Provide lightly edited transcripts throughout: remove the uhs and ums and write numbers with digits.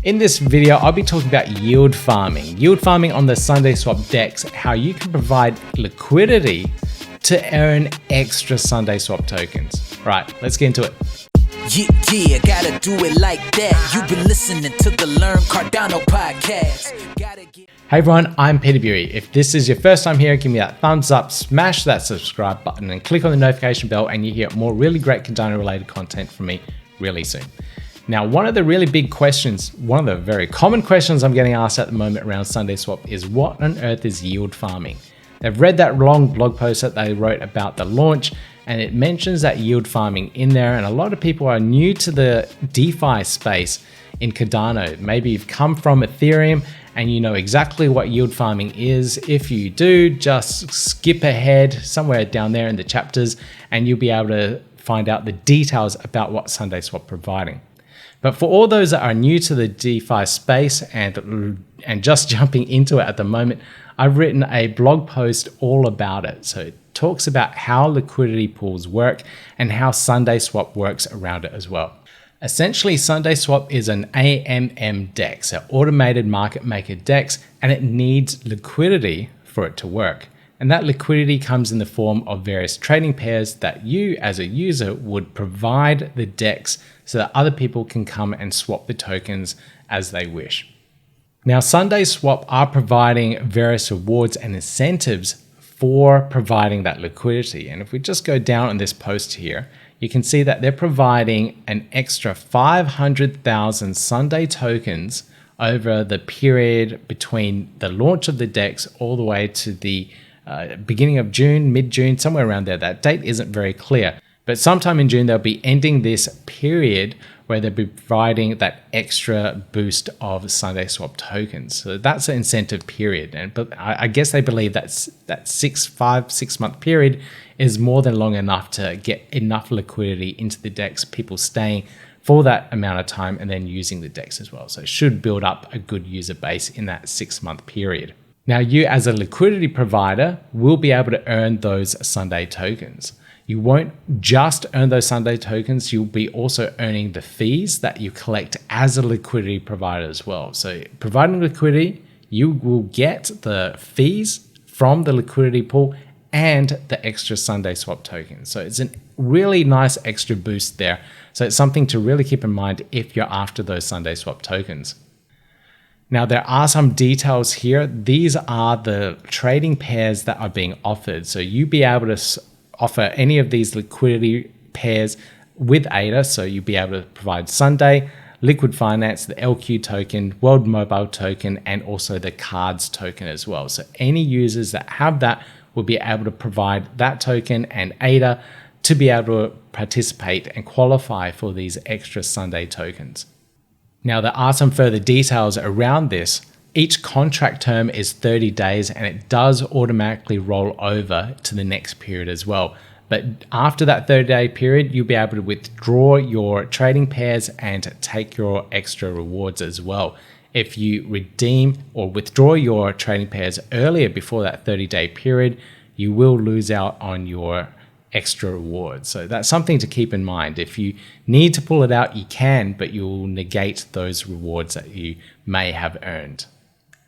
In this video, I'll be talking about yield farming. Yield farming on the SundaeSwap DEX, how you can provide liquidity to earn extra SundaeSwap tokens. Right, let's get into it. Yeah, gotta do it like that. You've been listening to the Learn Cardano podcast. Hey everyone, I'm Peter Bury. If this is your first time here, give me that thumbs up, smash that subscribe button and click on the notification bell and you hear more really great Cardano related content from me really soon. Now, one of the really big questions, one of the very common questions I'm getting asked at the moment around SundaeSwap is what on earth is yield farming? They've read that long blog post that they wrote about the launch and it mentions that yield farming in there, and a lot of people are new to the DeFi space in Cardano. Maybe you've come from Ethereum and you know exactly what yield farming is. If you do, just skip ahead somewhere down there in the chapters and you'll be able to find out the details about what SundaeSwap providing. But for all those that are new to the DeFi space and just jumping into it at the moment, I've written a blog post all about it. So it talks about how liquidity pools work and how SundaeSwap works around it as well. Essentially, SundaeSwap is an AMM DEX, an automated market maker DEX, and it needs liquidity for it to work. And that liquidity comes in the form of various trading pairs that you as a user would provide the DEX so that other people can come and swap the tokens as they wish. Now, SundaeSwap are providing various rewards and incentives for providing that liquidity. And if we just go down on this post here, you can see that they're providing an extra 500,000 Sundae tokens over the period between the launch of the DEX all the way to the beginning of June, mid-June, somewhere around there. That date isn't very clear, but sometime in June, they'll be ending this period where they'll be providing that extra boost of SundaeSwap tokens. So that's an incentive period. But I guess they believe that 6 month period is more than long enough to get enough liquidity into the DEX, people staying for that amount of time and then using the DEX as well. So it should build up a good user base in that 6 month period. Now, you as a liquidity provider will be able to earn those Sundae tokens. You won't just earn those Sundae tokens, you'll be also earning the fees that you collect as a liquidity provider as well. So providing liquidity, you will get the fees from the liquidity pool and the extra SundaeSwap tokens. So it's a really nice extra boost there. So it's something to really keep in mind if you're after those SundaeSwap tokens. Now, there are some details here. These are the trading pairs that are being offered. So you'll be able to offer any of these liquidity pairs with ADA. So you'll be able to provide Sundae, Liquid Finance, the LQ token, World Mobile token, and also the cards token as well. So any users that have that will be able to provide that token and ADA to be able to participate and qualify for these extra Sundae tokens. Now, there are some further details around this. Each contract term is 30 days and it does automatically roll over to the next period as well. But after that 30-day period, you'll be able to withdraw your trading pairs and take your extra rewards as well. If you redeem or withdraw your trading pairs earlier before that 30-day period, you will lose out on your extra rewards. So that's something to keep in mind. If you need to pull it out, you can, but you'll negate those rewards that you may have earned.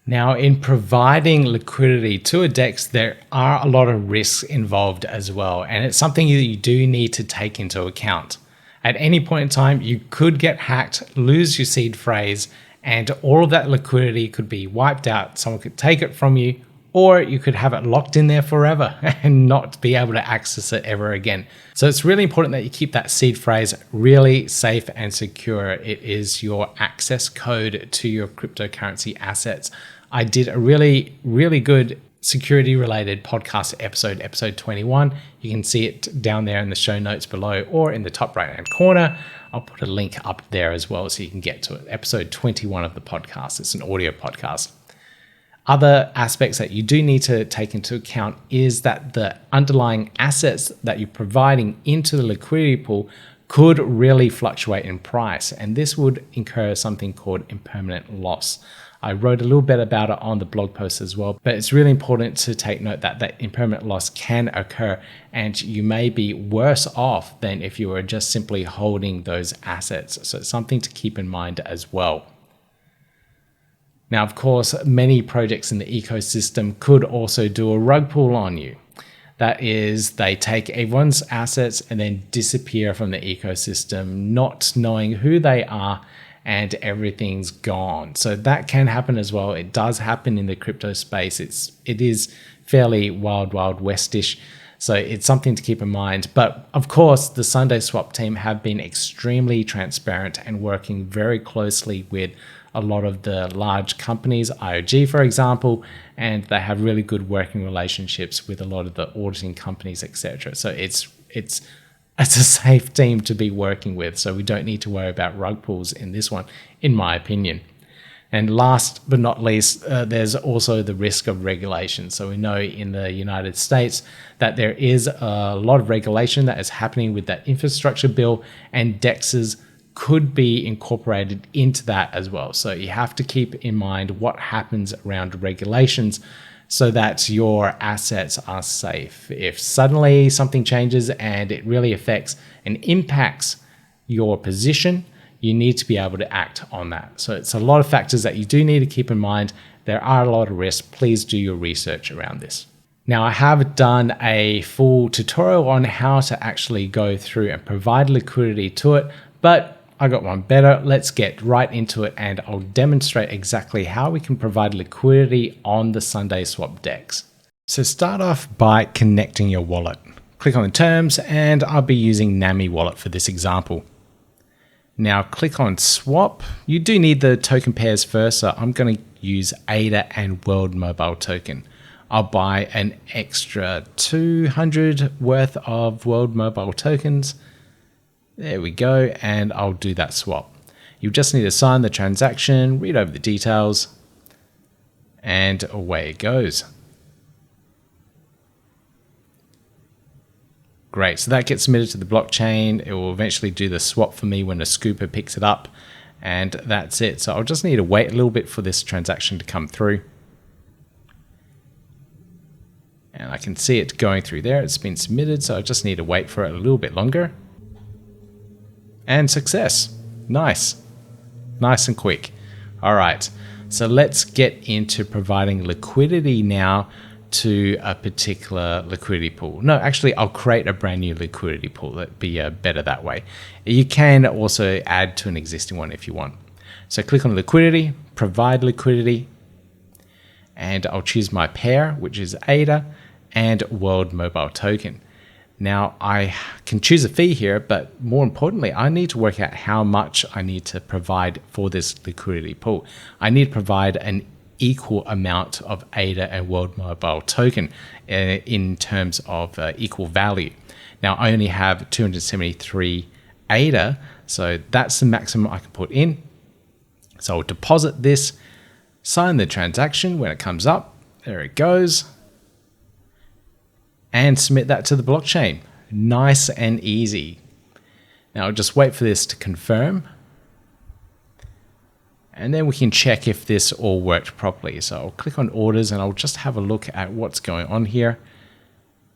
Now, in providing liquidity to a DEX, there are a lot of risks involved as well, and it's something that you do need to take into account. At any point in time, you could get hacked, lose your seed phrase, and all of that liquidity could be wiped out. Someone could take it from you, or you could have it locked in there forever and not be able to access it ever again. So it's really important that you keep that seed phrase really safe and secure. It is your access code to your cryptocurrency assets. I did a really, really good security related podcast episode 21. You can see it down there in the show notes below or in the top right hand corner. I'll put a link up there as well so you can get to it. Episode 21 of the podcast. It's an audio podcast. Other aspects that you do need to take into account is that the underlying assets that you're providing into the liquidity pool could really fluctuate in price, and this would incur something called impermanent loss. I wrote a little bit about it on the blog post as well, but it's really important to take note that that impermanent loss can occur and you may be worse off than if you were just simply holding those assets. So it's something to keep in mind as well. Now, of course, many projects in the ecosystem could also do a rug pull on you. That is, they take everyone's assets and then disappear from the ecosystem, not knowing who they are, and everything's gone. So that can happen as well. It does happen in the crypto space. It is fairly wild westish. So it's something to keep in mind. But of course, the SundaeSwap team have been extremely transparent and working very closely with a lot of the large companies, IOG, for example, and they have really good working relationships with a lot of the auditing companies, etc. So it's a safe team to be working with. So we don't need to worry about rug pulls in this one, in my opinion. And last but not least, there's also the risk of regulation. So we know in the United States that there is a lot of regulation that is happening with that infrastructure bill, and DEXs could be incorporated into that as well. So you have to keep in mind what happens around regulations so that your assets are safe. If suddenly something changes and it really affects and impacts your position, you need to be able to act on that. So it's a lot of factors that you do need to keep in mind. There are a lot of risks. Please do your research around this. Now, I have done a full tutorial on how to actually go through and provide liquidity to it, but I got one better. Let's get right into it, and I'll demonstrate exactly how we can provide liquidity on the SundaeSwap DEX. So start off by connecting your wallet. Click on the terms, and I'll be using NAMI wallet for this example. Now click on swap. You do need the token pairs first, so I'm going to use ADA and World Mobile Token. I'll buy an extra 200 worth of World Mobile Tokens. There we go, and I'll do that swap. You just need to sign the transaction, read over the details, and away it goes. Great, so that gets submitted to the blockchain. It will eventually do the swap for me when a scooper picks it up, and that's it. So I'll just need to wait a little bit for this transaction to come through. And I can see it going through there. It's been submitted, so I just need to wait for it a little bit longer. And success. Nice. Nice and quick. All right, so let's get into providing liquidity now to a particular liquidity pool. No, actually, I'll create a brand new liquidity pool. That'd be better that way. You can also add to an existing one if you want. So click on liquidity, provide liquidity, and I'll choose my pair, which is ADA and World Mobile Token. Now I can choose a fee here, but more importantly, I need to work out how much I need to provide for this liquidity pool. I need to provide an equal amount of ADA and World Mobile Token in terms of equal value. Now I only have 273 ADA, so that's the maximum I can put in. So I'll deposit this, sign the transaction when it comes up. There it goes. And submit that to the blockchain. Nice and easy. Now I'll just wait for this to confirm. And then we can check if this all worked properly. So I'll click on orders and I'll just have a look at what's going on here.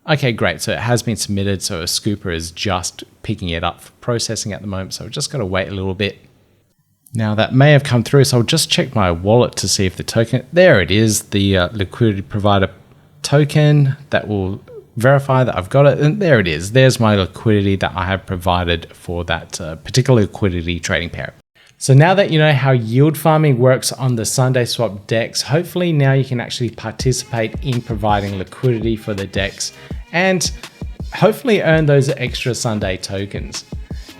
Okay, great. So it has been submitted. So a scooper is just picking it up for processing at the moment. So I've just got to wait a little bit. Now that may have come through. So I'll just check my wallet to see if the token, there it is, the liquidity provider token that will verify that I've got it, and there it is. There's my liquidity that I have provided for that particular liquidity trading pair. So now that you know how yield farming works on the SundaeSwap DEX, hopefully now you can actually participate in providing liquidity for the DEX and hopefully earn those extra Sundae tokens.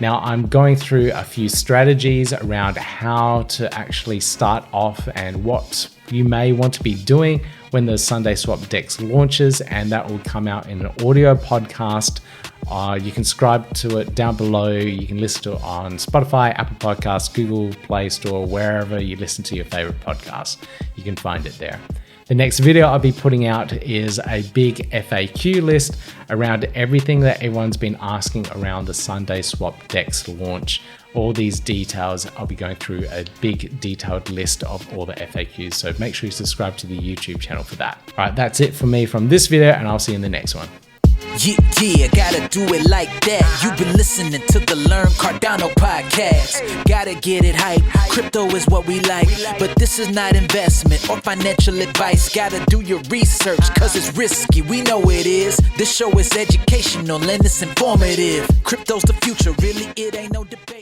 Now I'm going through a few strategies around how to actually start off and what you may want to be doing when the SundaeSwap DEX launches, and that will come out in an audio podcast. You can subscribe to it down below. You can listen to it on Spotify, Apple Podcasts, Google Play Store, wherever you listen to your favorite podcasts. You can find it there. The next video I'll be putting out is a big FAQ list around everything that everyone's been asking around the SundaeSwap DEX launch. All these details, I'll be going through a big detailed list of all the FAQs. So make sure you subscribe to the YouTube channel for that. All right, that's it from me from this video, and I'll see you in the next one. Yeah, gotta do it like that. You've been listening to the Learn Cardano podcast. Gotta get it hype. Crypto is what we like, but this is not investment or financial advice. Gotta do your research, cause it's risky. We know it is. This show is educational and it's informative. Crypto's the future, really, it ain't no debate.